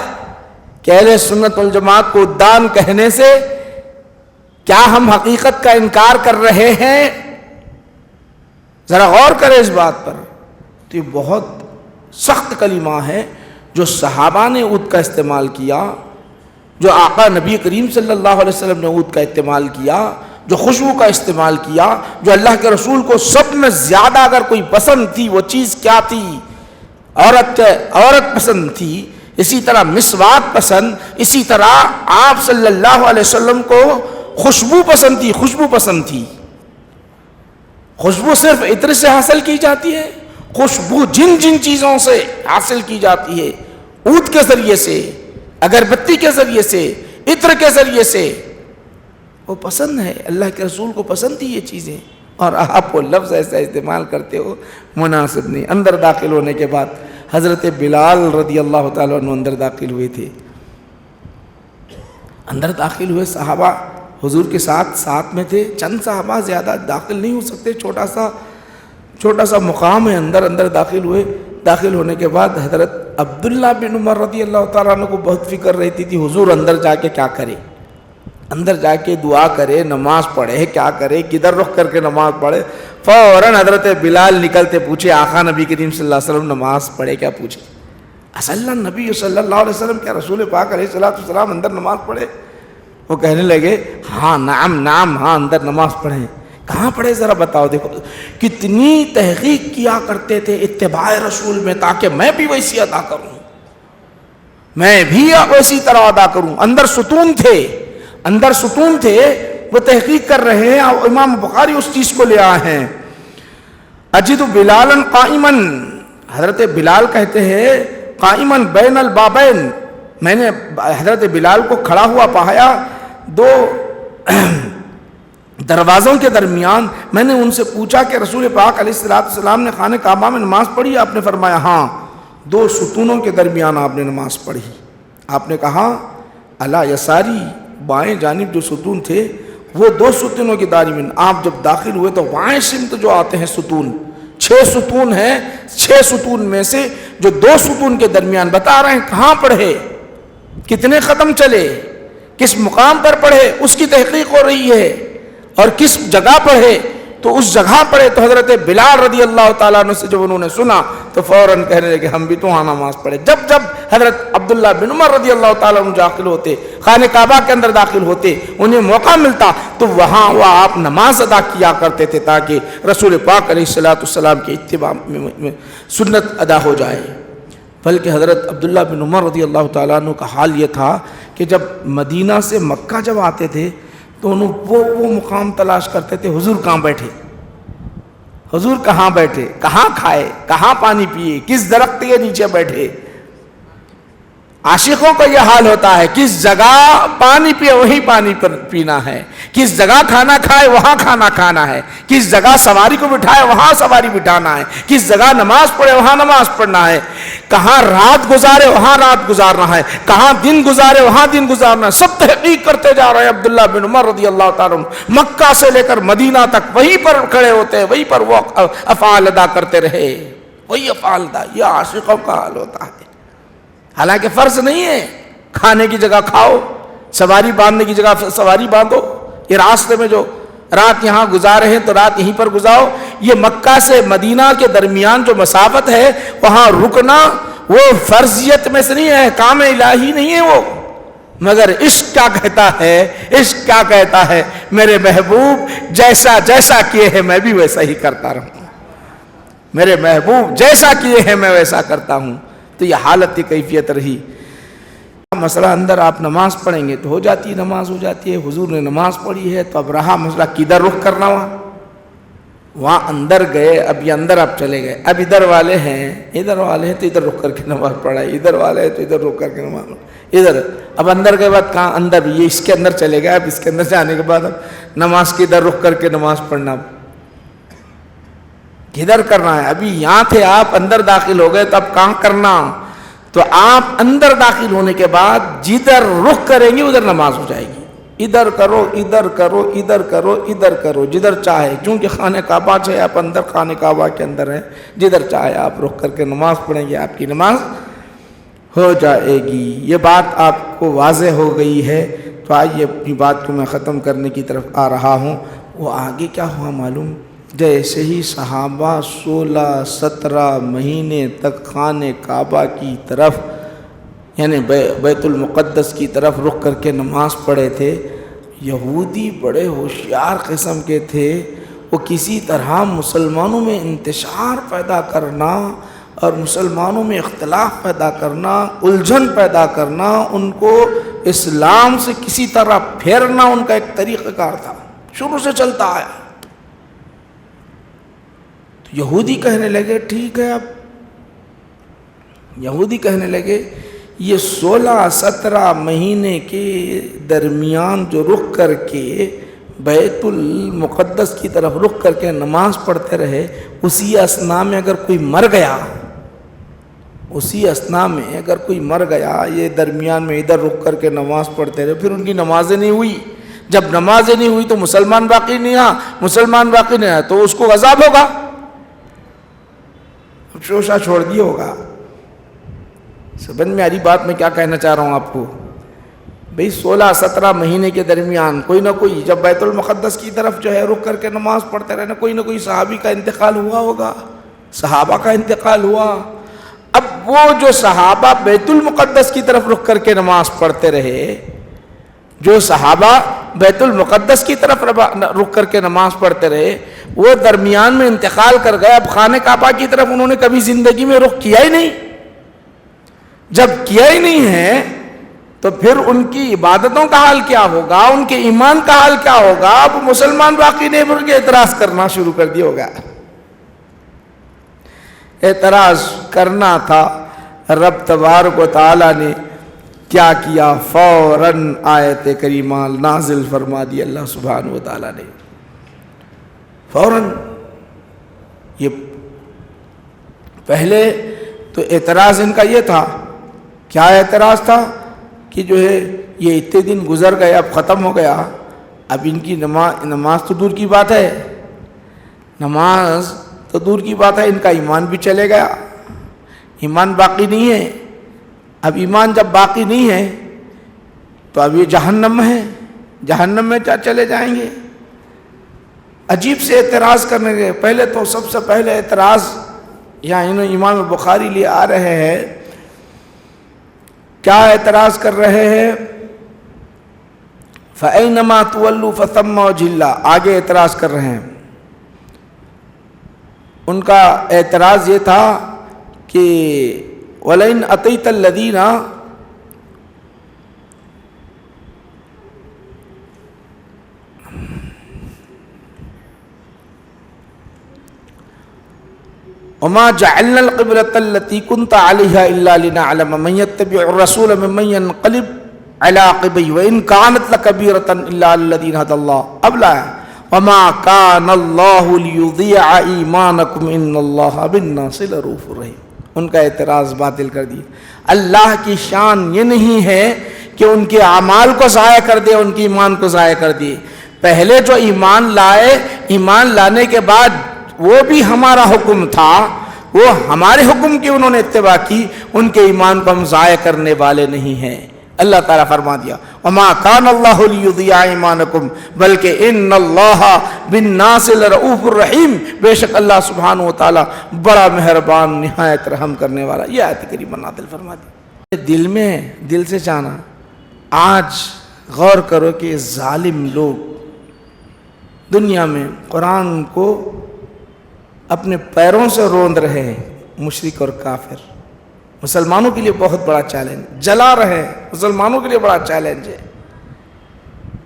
Speaker 1: کہ اہل سنت والجماعت کو ادان کہنے سے کیا ہم حقیقت کا انکار کر رہے ہیں؟ ذرا غور کریں اس بات پر. تو یہ بہت سخت کلمہ ہے جو صحابہ نے عود کا استعمال کیا، جو آقا نبی کریم صلی اللہ علیہ وسلم نے عود کا استعمال کیا، جو خوشبو کا استعمال کیا، جو اللہ کے رسول کو سب میں زیادہ اگر کوئی پسند تھی وہ چیز کیا تھی؟ عورت پسند تھی. اسی طرح مسواک پسند، اسی طرح آپ صلی اللہ علیہ وسلم کو خوشبو پسند تھی. خوشبو پسند تھی. خوشبو صرف عطر سے حاصل کی جاتی ہے؟ خوشبو جن جن چیزوں سے حاصل کی جاتی ہے، عود کے ذریعے سے، اگربتی کے ذریعے سے، عطر کے ذریعے سے، وہ پسند ہے. اللہ کے رسول کو پسند تھی یہ چیزیں، اور آپ وہ لفظ ایسا استعمال کرتے ہو، مناسب نہیں. اندر داخل ہونے کے بعد حضرت بلال رضی اللہ تعالیٰ عنہ اندر داخل ہوئے تھے. اندر داخل ہوئے، صحابہ حضور کے ساتھ میں تھے. چند صحابہ، زیادہ داخل نہیں ہو سکتے، چھوٹا سا مقام ہے. اندر داخل ہوئے. داخل ہونے کے بعد حضرت عبداللہ بن عمر رضی اللہ تعالیٰ عنہ کو بہت فکر رہتی تھی حضور اندر جا کے کیا کرے، اندر جا کے دعا کرے، نماز پڑھے، کیا کرے، کدھر رخ کر کے نماز پڑھے. فوراً حضرت بلال نکلتے پوچھے آقا نبی کریم صلی اللہ علیہ وسلم نماز پڑھے کیا؟ پوچھے اصلا نبی صلی اللہ علیہ وسلم کیا رسول پاک علیہ السلام اندر نماز پڑھے؟ وہ کہنے لگے ہاں نعم ہاں اندر نماز پڑھیں. کہاں پڑھے ذرا بتاؤ. دیکھو کتنی تحقیق کیا کرتے تھے اتباع رسول میں، تاکہ میں بھی ویسی ادا کروں، میں بھی ویسی طرح ادا کروں. اندر ستون تھے، وہ تحقیق کر رہے ہیں. اور امام بخاری اس چیز کو لے آئے ہیں. اجد بلالا قائما، حضرت بلال کہتے ہیں قائما بین البابین، میں نے حضرت بلال کو کھڑا ہوا پایا دو دروازوں کے درمیان. میں نے ان سے پوچھا کہ رسول پاک علیہ السلام نے خانہ کعبہ میں نماز پڑھی؟ آپ نے فرمایا ہاں، دو ستونوں کے درمیان آپ نے نماز پڑھی. آپ نے کہا الا یساری، بائیں جانب جو ستون تھے وہ دو ستونوں کے درمیان. آپ جب داخل ہوئے تو بائیں سمت جو آتے ہیں ستون، 6 ستون ہیں، 6 ستون میں سے جو 2 ستون کے درمیان بتا رہے ہیں کہاں پڑھے، کتنے ختم چلے، کس مقام پر پڑھے، اس کی تحقیق ہو رہی ہے. اور کس جگہ پڑھے تو اس جگہ پڑھے. تو حضرت بلال رضی اللہ تعالیٰ عنہ سے جب انہوں نے سنا تو فوراً کہنے لگے ہم بھی تو وہاں نماز پڑھے. جب حضرت عبداللہ بن عمر رضی اللہ تعالیٰ عنہ داخل ہوتے، خانہ کعبہ کے اندر داخل ہوتے، انہیں موقع ملتا تو وہاں وہ آپ نماز ادا کیا کرتے تھے تاکہ رسول پاک علیہ السلام کے اتباع میں سنت ادا ہو جائے. بلکہ حضرت عبداللہ بن عمر رضی اللہ تعالیٰ عنہ کا حال یہ تھا کہ جب مدینہ سے مکہ جب آتے تھے تو انہوں وہ مقام تلاش کرتے تھے حضور کہاں بیٹھے، حضور کہاں بیٹھے، کہاں کھائے، کہاں پانی پیے، کس درخت کے نیچے بیٹھے. عاشقوں کا یہ حال ہوتا ہے، کس جگہ پانی پیے وہیں پانی پینا ہے، کس جگہ کھانا کھائے وہاں کھانا کھانا ہے، کس جگہ سواری کو بٹھائے وہاں سواری بٹھانا ہے، کس جگہ نماز پڑھے وہاں نماز پڑھنا ہے، کہاں رات گزارے وہاں رات گزارنا ہے، کہاں دن گزارے وہاں دن گزارنا ہے. سب تحقیق کرتے جا رہے ہیں. عبداللہ بن عمر رضی اللہ تعالیٰ عنہ مکہ سے لے کر مدینہ تک وہیں پر کھڑے ہوتے ہیں، وہیں پر وہ افعال ادا کرتے رہے، وہی افعال ادا. یہ عاشقوں کا حال ہوتا ہے. حالانکہ فرض نہیں ہے کھانے کی جگہ کھاؤ، سواری باندھنے کی جگہ سواری باندھو. یہ راستے میں جو رات یہاں گزارے ہیں تو رات یہیں پر گزارو. یہ مکہ سے مدینہ کے درمیان جو مسافت ہے وہاں رکنا وہ فرضیت میں سے نہیں ہے، کام الہی نہیں ہے وہ. مگر عشق کیا کہتا ہے، عشق کیا کہتا ہے، میرے محبوب جیسا کیے ہیں میں بھی ویسا ہی کرتا رہوں، میرے محبوب جیسا کیے ہیں میں ویسا کرتا ہوں. تو یہ حالت کی کیفیت رہی. مسئلہ اندر آپ نماز پڑھیں گے تو ہو جاتی ہے، نماز ہو جاتی ہے. حضور نے نماز پڑھی ہے تو اب رہا مسئلہ کدھر رخ کرنا. وہاں اندر گئے، اب یہ اندر آپ چلے گئے، اب ادھر والے ہیں تو ادھر رک کر کے نماز پڑھائے، ادھر والے ہیں تو ادھر رک کر کے نماز پڑھائے، ادھر اب اندر کے بعد کہاں اندر، یہ اس کے اندر چلے گئے، اب اس کے اندر سے آنے کے بعد اب نماز کے ادھر رک کر کے نماز پڑھنا کدھر کرنا ہے؟ ابھی یہاں تھے آپ، اندر داخل ہو گئے تو اب کہاں کرنا؟ تو آپ اندر داخل ہونے کے بعد جدھر رخ کریں گے ادھر نماز ہو جائے گی، ادھر کرو ادھر کرو ادھر کرو ادھر کرو، جدھر چاہے، چونکہ خانہ کعبہ سے آپ اندر خانہ کعبہ کے اندر ہیں، جدھر چاہے آپ رخ کر کے نماز پڑھیں گے، آپ کی نماز ہو جائے گی۔ یہ بات آپ کو واضح ہو گئی ہے، تو آئیے اپنی بات کو میں ختم کرنے کی طرف آ رہا ہوں۔ وہ آگے کیا ہوا معلوم؟ جیسے ہی صحابہ 16-17 مہینے تک خانہ کعبہ کی طرف یعنی بیت المقدس کی طرف رخ کر کے نماز پڑھے تھے، یہودی بڑے ہوشیار قسم کے تھے، وہ کسی طرح مسلمانوں میں انتشار پیدا کرنا اور مسلمانوں میں اختلاف پیدا کرنا، الجھن پیدا کرنا، ان کو اسلام سے کسی طرح پھیرنا ان کا ایک طریقہ کار تھا، شروع سے چلتا آیا۔ تو یہودی کہنے لگے ٹھیک ہے، اب یہودی کہنے لگے یہ 16-17 مہینے کے درمیان جو رخ کر کے بیت المقدس کی طرف رخ کر کے نماز پڑھتے رہے، اسی اثناء میں اگر کوئی مر گیا، یہ درمیان میں ادھر رخ کر کے نماز پڑھتے رہے، پھر ان کی نمازیں نہیں ہوئی، جب نمازیں نہیں ہوئی تو مسلمان باقی نہیں آیا تو اس کو عذاب ہوگا، شوشہ چھوڑ دیا ہوگا۔ سمجھ میں آ رہی بات میں کیا کہنا چاہ رہا ہوں آپ کو؟ بھئی 16-17 مہینے کے درمیان کوئی نہ کوئی جب بیت المقدس کی طرف جو ہے رخ کر کے نماز پڑھتے رہنا، کوئی نہ کوئی صحابی کا انتقال ہوا ہوگا، صحابہ کا انتقال ہوا۔ اب وہ جو صحابہ بیت المقدس کی طرف رخ کر کے نماز پڑھتے رہے، جو صحابہ بیت المقدس کی طرف رخ کر کے نماز پڑھتے رہے، وہ درمیان میں انتقال کر گئے، اب خانہ کعبہ کی طرف انہوں نے کبھی زندگی میں رخ کیا ہی نہیں۔ جب کیا ہی نہیں ہے تو پھر ان کی عبادتوں کا حال کیا ہوگا، ان کے ایمان کا حال کیا ہوگا؟ اب مسلمان باقی نہیں بن کے اعتراض کرنا شروع کر دیا ہوگا۔ اعتراض کرنا تھا، رب تبارک و تعالیٰ نے کیا کیا؟ فوراً آیت کریمہ نازل فرما دی اللہ سبحانہ و تعالیٰ نے، فوراً۔ یہ پہلے تو اعتراض ان کا یہ تھا، کیا اعتراض تھا کہ جو ہے یہ اتنے دن گزر گئے، اب ختم ہو گیا، اب ان کی نماز تو دور کی بات ہے، نماز تو دور کی بات ہے، ان کا ایمان بھی چلے گیا، ایمان باقی نہیں ہے۔ اب ایمان جب باقی نہیں ہے تو اب یہ جہنم ہے، جہنم میں چلے جائیں گے۔ عجیب سے اعتراض کرنے گئے۔ پہلے تو سب سے پہلے اعتراض یہاں امام بخاری لے آ رہے ہیں، کیا اعتراض کر رہے ہیں؟ فَأَيْنَمَا تُوَلُّوا فَثَمَّ وَجْهُ اللَّهِ، آگے اعتراض کر رہے ہیں۔ ان کا اعتراض یہ تھا کہ وَلَئِنْ أَتَيْتَ الَّذِينَ وَمَا جَعَلْنَا الْقِبْلَةَ الَّتِي كُنْتَ عَلَيْهَا إِلَّا لِنَعْلَمَ مَنْ يَتَّبِعُ الرَّسُولَ مِمَّنْ يَنْقَلِبُ عَلَىٰ عَقِبَيْهِ وَإِنْ كَانَتْ لَكَبِيرَةً إِلَّا عَلَى الَّذِينَ هَدَى اللَّهُ۔ اب لایا وَمَا كَانَ اللَّهُ لِيُضِيعَ إِيمَانَكُمْ إِنَّ اللَّهَ بِالنَّاسِ لَرَءُوفٌ رَحِيمٌ۔ ان کا اعتراض باطل کر دیا۔ اللہ کی شان یہ نہیں ہے کہ ان کے اعمال کو ضائع کر دے، ان کے ایمان کو ضائع کر دے۔ پہلے جو ایمان لائے، ایمان لانے کے بعد وہ بھی ہمارا حکم تھا، وہ ہمارے حکم کی انہوں نے اتباع کی، ان کے ایمان کو ہم ضائع کرنے والے نہیں ہیں۔ اللہ تعالیٰ فرما دیا وَمَا كَانَ اللَّهُ لِيُضِيعَ إِيمَانَكُمْ بلکہ إِنَّ اللَّهَ بِالنَّاسِ لَرَءُوفٌ رَحِيمٌ، بے شک اللہ سبحانہ و تعالیٰ بڑا مہربان نہایت رحم کرنے والا۔ یہ آیت کریمہ نازل فرما دی۔ دل میں دل سے جانا۔ آج غور کرو کہ ظالم لوگ دنیا میں قرآن کو اپنے پیروں سے روند رہے ہیں، مشرک اور کافر۔ مسلمانوں کے لیے بہت بڑا چیلنج، جلا رہے ہیں، مسلمانوں کے لیے بڑا چیلنج ہے۔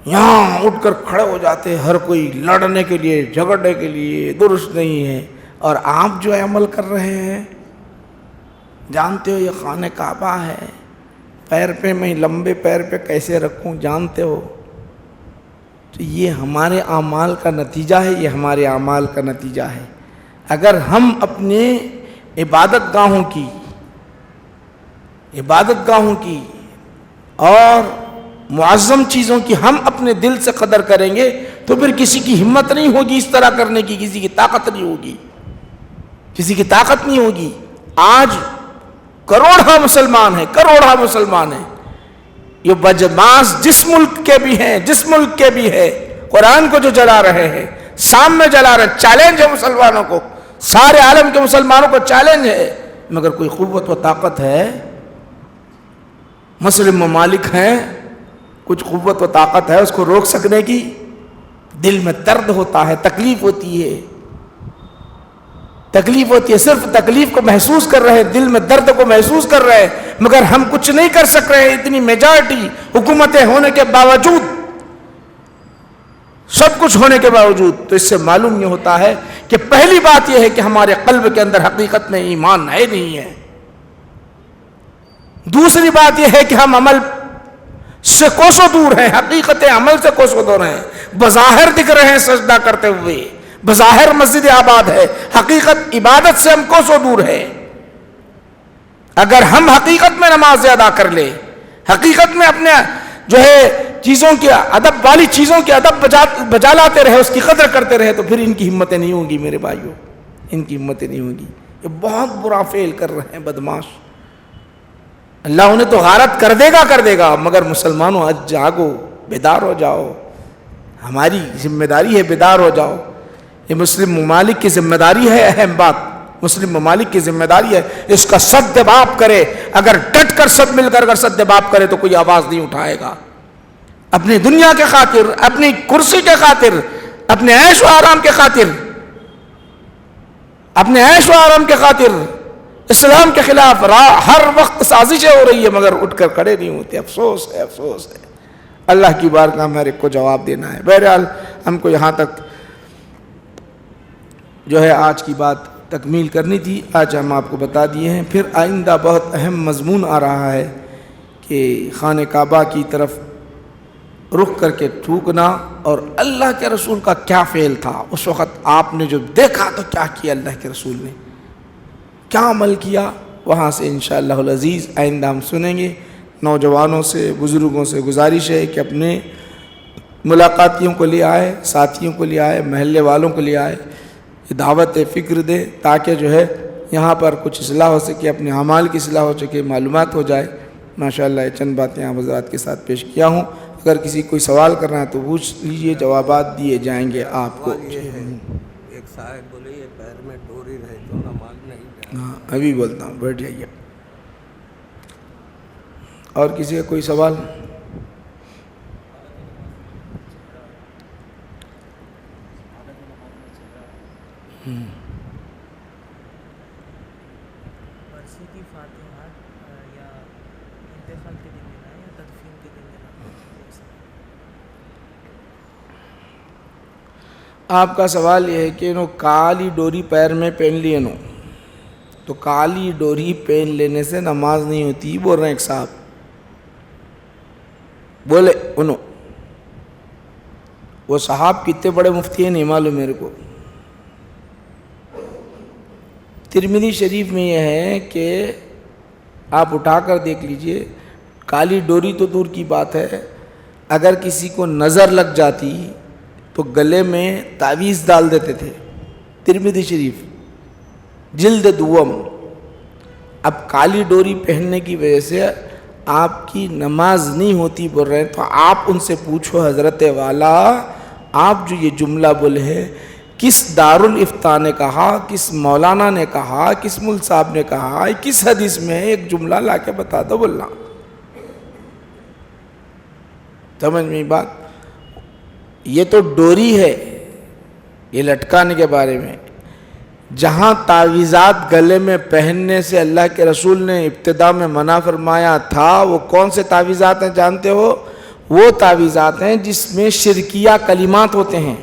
Speaker 1: یہاں اٹھ کر کھڑے ہو جاتے ہر کوئی لڑنے کے لیے، جھگڑنے کے لیے، درست نہیں ہے. اور آپ جو عمل کر رہے ہیں، جانتے ہو یہ خانہ کعبہ ہے، پیر پہ میں لمبے پیر پہ کیسے رکھوں جانتے ہو. تو یہ ہمارے اعمال کا نتیجہ ہے، یہ ہمارے اعمال کا نتیجہ ہے. اگر ہم اپنے عبادت گاہوں کی اور معظم چیزوں کی ہم اپنے دل سے قدر کریں گے تو پھر کسی کی ہمت نہیں ہوگی اس طرح کرنے کی، کسی کی طاقت نہیں ہوگی. آج کروڑہ مسلمان ہیں، یہ بدماش جس ملک کے بھی ہیں قرآن کو جو جلا رہے ہیں، سامنے جلا رہے ہیں. چیلنج ہے مسلمانوں کو، سارے عالم کے مسلمانوں کو چیلنج ہے، مگر کوئی قوت و طاقت ہے؟ مسلم ممالک ہیں، کچھ قوت و طاقت ہے اس کو روک سکنے کی؟ دل میں درد ہوتا ہے، تکلیف ہوتی ہے، صرف تکلیف کو محسوس کر رہے ہیں، دل میں درد کو محسوس کر رہے ہیں، مگر ہم کچھ نہیں کر سک رہے ہیں. اتنی میجارٹی حکومتیں ہونے کے باوجود، سب کچھ ہونے کے باوجود. تو اس سے معلوم یہ ہوتا ہے کہ پہلی بات یہ ہے کہ ہمارے قلب کے اندر حقیقت میں ایمان ہے نہیں ہے. دوسری بات یہ ہے کہ ہم عمل سے کوسوں دور ہیں، حقیقت عمل سے کوسوں دور ہیں. بظاہر دکھ رہے ہیں سجدہ کرتے ہوئے، بظاہر مسجد آباد ہے، حقیقت عبادت سے ہم کوسوں دور ہیں. اگر ہم حقیقت میں نماز ادا کر لیں، حقیقت میں اپنے جو ہے چیزوں کی ادب والی چیزوں کی ادب بجا لاتے رہے، اس کی قدر کرتے رہے، تو پھر ان کی ہمتیں نہیں ہوں گی میرے بھائیوں، ان کی ہمتیں نہیں ہوں گی. یہ بہت برا فعل کر رہے ہیں بدماش. اللہ انہیں تو غارت کر دے گا، مگر مسلمانوں آج جاگو، بیدار ہو جاؤ. ہماری ذمہ داری ہے بیدار ہو جاؤ. یہ مسلم ممالک کی ذمہ داری ہے، اہم بات مسلم ممالک کی ذمہ داری ہے. اس کا سدباب کرے، اگر ڈٹ کر سب مل کر اگر سدباب کرے تو کوئی آواز نہیں اٹھائے گا. اپنی دنیا کے خاطر، اپنی کرسی کے خاطر، اپنے عیش و آرام کے خاطر اسلام کے خلاف ہر وقت سازشیں ہو رہی ہے، مگر اٹھ کر کھڑے نہیں ہوتے. افسوس ہے. اللہ کی بارگاہ میں ہر ایک کو جواب دینا ہے. بہرحال ہم کو یہاں تک جو ہے آج کی بات تکمیل کرنی تھی، آج ہم آپ کو بتا دیے ہیں. پھر آئندہ بہت اہم مضمون آ رہا ہے کہ خانہ کعبہ کی طرف رخ کر کے تھوکنا، اور اللہ کے رسول کا کیا فعل تھا اس وقت. آپ نے جو دیکھا تو کیا کیا اللہ کے رسول نے، کیا عمل کیا، وہاں سے انشاءاللہ العزیز آئندہ ہم سنیں گے. نوجوانوں سے، بزرگوں سے گزارش ہے کہ اپنے ملاقاتیوں کو لے آئے، ساتھیوں کو لے آئے، محلے والوں کو لے آئے، دعوت فکر دے تاکہ جو ہے یہاں پر کچھ اصلاح ہو سکے، اپنے اعمال کی اصلاح ہو سکے، معلومات ہو جائے. ماشاءاللہ یہ چند باتیں آپ حضرات کے ساتھ پیش کیا ہوں. اگر کسی کوئی سوال کرنا ہے تو پوچھ لیجئے، جوابات دیے جائیں گے آپ کو.
Speaker 2: ایک صاحب بولے یہ پیر میں ڈوری رہے تو نماز نہیں.
Speaker 1: ہاں ابھی بولتا ہوں، بیٹھ جائیے. اور کسی کا کوئی سوال؟
Speaker 3: برسی کی فاتحہ یا انتقال کے دن دینا ہے یا تدفین کے دن دینا ہے؟
Speaker 1: آپ کا سوال یہ ہے کہ انہوں کالی ڈوری پیر میں پہن لی انہوں، تو کالی ڈوری پہن لینے سے نماز نہیں ہوتی بول رہے ہیں ایک صاحب. بولے انہوں وہ صاحب کتنے بڑے مفتی ہیں نہیں معلوم میرے کو. ترمذی شریف میں یہ ہے کہ آپ اٹھا کر دیکھ لیجئے، کالی ڈوری تو دور کی بات ہے، اگر کسی کو نظر لگ جاتی تو گلے میں تعویذ ڈال دیتے تھے. ترمذی شریف جلد دوم. اب کالی ڈوری پہننے کی وجہ سے آپ کی نماز نہیں ہوتی بول رہے ہیں، تو آپ ان سے پوچھو حضرت والا، آپ جو یہ جملہ بولے ہیں کس دارالافتاء نے کہا، کس مولانا نے کہا، کس مل صاحب نے کہا، کس حدیث میں ہے، ایک جملہ لا کے بتا دو بولنا. سمجھ میں بات؟ یہ تو ڈوری ہے، یہ لٹکانے کے بارے میں. جہاں تعویذات گلے میں پہننے سے اللہ کے رسول نے ابتدا میں منع فرمایا تھا، وہ کون سے تعویذات ہیں جانتے ہو؟ وہ تعویذات ہیں جس میں شرکیہ کلمات ہوتے ہیں،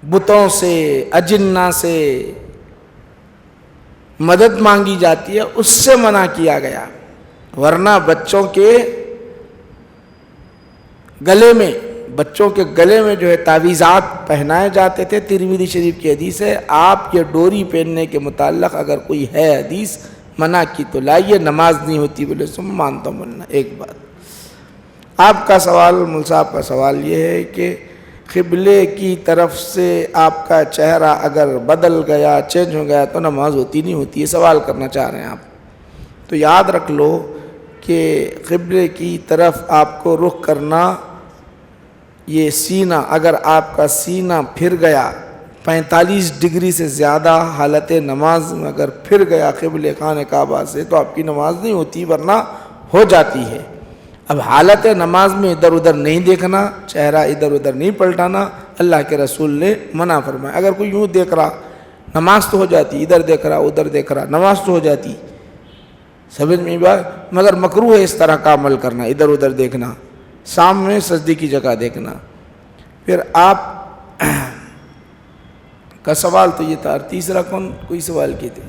Speaker 1: بتوں سے، اجنہ سے مدد مانگی جاتی ہے، اس سے منع کیا گیا۔ ورنہ بچوں کے گلے میں جو ہے تعویذات پہنائے جاتے تھے۔ ترمذی شریف کی حدیث ہے، آپ یہ ڈوری پہننے کے متعلق اگر کوئی ہے حدیث منع کی تو لائیے، نماز نہیں ہوتی بولے سو مانتا ہوں۔ ایک بات آپ کا سوال، مول صاحب کا سوال یہ ہے کہ قبلے کی طرف سے آپ کا چہرہ اگر بدل گیا، چینج ہو گیا تو نماز ہوتی نہیں ہوتی، یہ سوال کرنا چاہ رہے ہیں آپ۔ تو یاد رکھ لو کہ قبلے کی طرف آپ کو رخ کرنا، یہ سینہ، اگر آپ کا سینہ پھر گیا 45 ڈگری سے زیادہ حالت نماز میں اگر پھر گیا قبلہ خانہ کعبہ سے تو آپ کی نماز نہیں ہوتی، ورنہ ہو جاتی ہے۔ اب حالت نماز میں ادھر ادھر نہیں دیکھنا، چہرہ ادھر ادھر نہیں پلٹانا، اللہ کے رسول نے منع فرمایا۔ اگر کوئی یوں دیکھ رہا نماز تو ہو جاتی، ادھر دیکھ رہا ادھر دیکھ رہا نماز تو ہو جاتی، سمجھ میں بات، مگر مکروہ ہے اس طرح کا عمل کرنا، ادھر ادھر دیکھنا، سامنے سجدے کی جگہ دیکھنا۔ پھر آپ کا سوال تو یہ تھا، تیسرا کوئی سوال کی تھی؟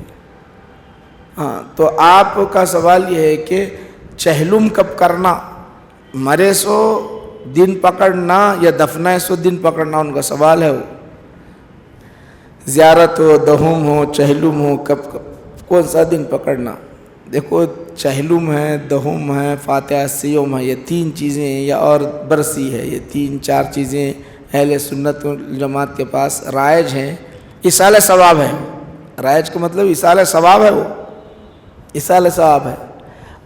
Speaker 1: ہاں، تو آپ کا سوال یہ ہے کہ چہلم کب کرنا، مرے سو دن پکڑنا یا دفنائے سو دن پکڑنا، ان کا سوال ہے۔ وہ زیارت ہو، دہم ہو، چہلم ہو، کون سا دن پکڑنا؟ دیکھو، چہلم ہے، دہم ہے، فاتحہ سیوم ہے، یہ 3 چیزیں ہیں، یا اور برسی ہے، یہ 3-4 چیزیں اہل سنت جماعت کے پاس رائج ہیں، اصال ثواب ہے۔ رائج کا مطلب اصال ثواب ہے، وہ اصال ثواب ہے۔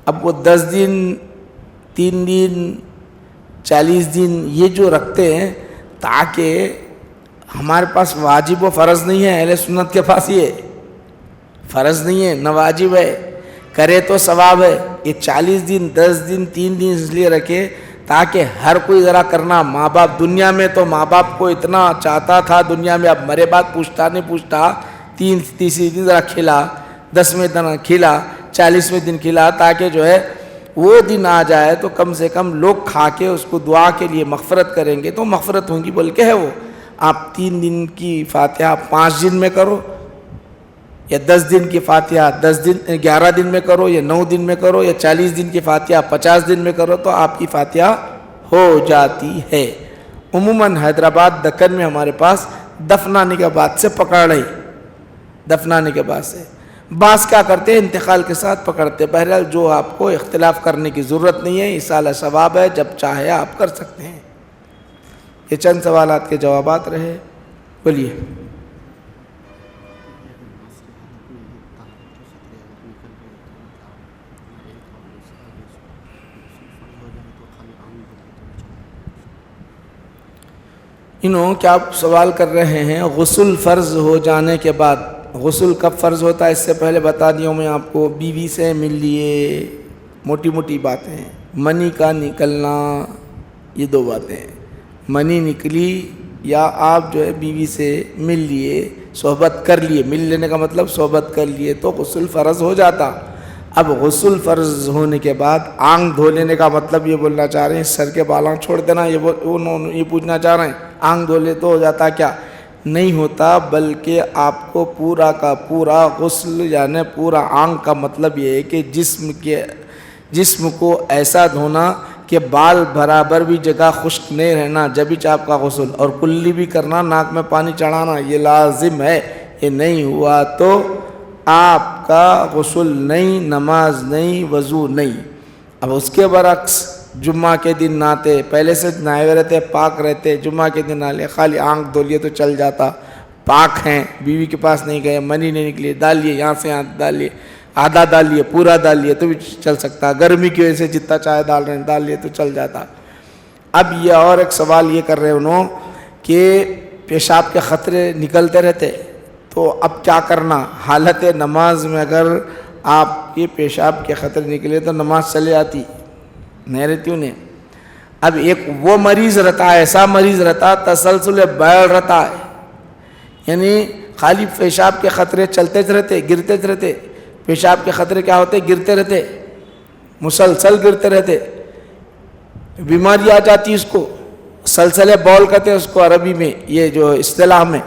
Speaker 1: اب وہ 10 دن، 3 دن، 40 دن یہ جو رکھتے ہیں، تاکہ ہمارے پاس واجب و فرض نہیں ہے، اہل سنت کے پاس یہ فرض نہیں ہے، نہ واجب ہے، کرے تو ثواب ہے۔ یہ 40 دن، 10 دن، 3 دن اس لیے رکھے تاکہ ہر کوئی ذرا کرنا۔ ماں باپ دنیا میں تو ماں باپ کو اتنا چاہتا تھا دنیا میں، اب مرے بعد پوچھتا نہیں پوچھتا، 30 دن ذرا کھلا، 10ویں دن کھلا، 40ویں دن کھلا، تاکہ جو ہے وہ دن آ جائے تو کم سے کم لوگ کھا کے اس کو دعا کے لیے مغفرت کریں گے تو مغفرت ہوں گی بول کے ہے وہ۔ آپ 3 دن کی فاتحہ 5 دن میں کرو، یا 10 دن کی فاتحہ 11 دن میں کرو، یا 9 دن میں کرو، یا 40 دن کی فاتحہ 50 دن میں کرو تو آپ کی فاتحہ ہو جاتی ہے۔ عموماً حیدرآباد دکن میں ہمارے پاس دفنانے کے بعد سے پکڑ رہی، دفنانے کے بعد سے بعض کیا کرتے ہیں انتقال کے ساتھ پکڑتے۔ بہرحال جو آپ کو اختلاف کرنے کی ضرورت نہیں ہے، اصالہ ثواب ہے، جب چاہے آپ کر سکتے ہیں۔ یہ چند سوالات کے جوابات رہے، بولیے۔ کیا آپ سوال کر رہے ہیں غسل فرض ہو جانے کے بعد، غسل کب فرض ہوتا ہے؟ اس سے پہلے بتا دیا میں آپ کو، بیوی سے مل لیے، موٹی موٹی باتیں ہیں۔ منی کا نکلنا، یہ 2 باتیں ہیں، منی نکلی یا آپ جو ہے بیوی سے مل لیے، صحبت کر لیے، مل لینے کا مطلب صحبت کر لیے تو غسل فرض ہو جاتا۔ اب غسل فرض ہونے کے بعد آنکھ دھو لینے کا مطلب یہ بولنا چاہ رہے ہیں سر کے بالاں چھوڑ دینا، یہ پوچھنا چاہ رہے ہیں آنکھ دھو لے تو ہو جاتا؟ کیا نہیں ہوتا، بلکہ آپ کو پورا کا پورا غسل، یعنی پورا آنکھ کا مطلب یہ ہے کہ جسم کو ایسا دھونا کہ بال برابر بھی جگہ خشک نہیں رہنا، جبھی آپ کا غسل، اور کلی بھی کرنا، ناک میں پانی چڑھانا، یہ لازم ہے۔ یہ نہیں ہوا تو آپ کا غسل نہیں، نماز نہیں، وضو نہیں۔ اب اس کے برعکس جمعہ کے دن نہاتے، پہلے سے نہائے ہوئے رہتے، پاک رہتے، جمعہ کے دن نہا لے، خالی آنکھ دھو لیے تو چل جاتا، پاک ہیں، بیوی کے پاس نہیں گئے، منی نہیں نکلی، ڈال لیے، یہاں سے ہاتھ ڈال لیے، آدھا ڈال لیے، پورا ڈال لیے تو بھی چل سکتا، گرمی کی وجہ سے جتنا چائے ڈال رہے ہیں ڈال لیے تو چل جاتا۔ اب یہ اور ایک سوال یہ کر رہے انہوں کہ پیشاب کے خطرے نکلتے رہتے تو اب کیا کرنا؟ حالت نماز میں اگر آپ کے پیشاب کے خطرے نکلے تو نماز چلے آتی نہیں رہتی انہیں۔ اب ایک وہ مریض رہتا ہے، ایسا مریض رہتا تسلسل بیل رہتا ہے، یعنی خالی پیشاب کے خطرے چلتے رہتے، گرتے رہتے، پیشاب کے خطرے کیا ہوتے؟ گرتے رہتے، مسلسل گرتے رہتے، بیماری آ جاتی اس کو، سلسلے بول کہتے ہیں اس کو عربی میں، یہ جو اصطلاح میں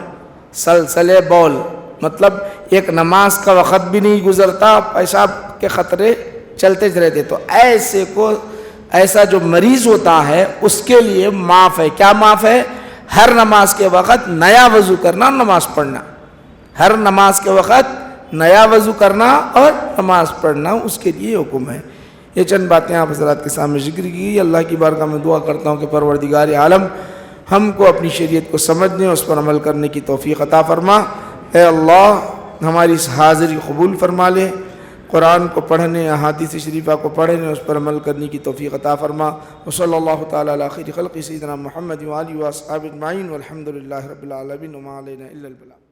Speaker 1: سلسلے بول، مطلب ایک نماز کا وقت بھی نہیں گزرتا، پیشاب کے خطرے چلتے رہتے. تو ایسا جو مریض ہوتا ہے اس کے لیے معاف ہے. کیا معاف ہے؟ ہر نماز کے وقت نیا وضو کرنا، نماز پڑھنا. ہر نماز کے وقت نیا وضو کرنا اور نماز پڑھنا، اس کے لیے حکم ہے. یہ چند باتیں آپ حضرات کے سامنے ذکر کی. اللہ کی بارگاہ میں دعا کرتا ہوں کہ پروردگار عالم ہم کو اپنی شریعت کو سمجھنے، اس پر عمل کرنے کی توفیق عطا فرما. اے اللہ ہماری اس حاضری قبول فرما لے، قرآن کو پڑھنے، احادیث شریفہ کو پڑھنے، اس پر عمل کرنے کی توفیق عطا فرما. وصلی اللہ تعالی علی خیر خلق سیدنا محمد وآلہ وصحبہ اجمعین والحمد للہ رب العالمین وما علینا الا البلاغ.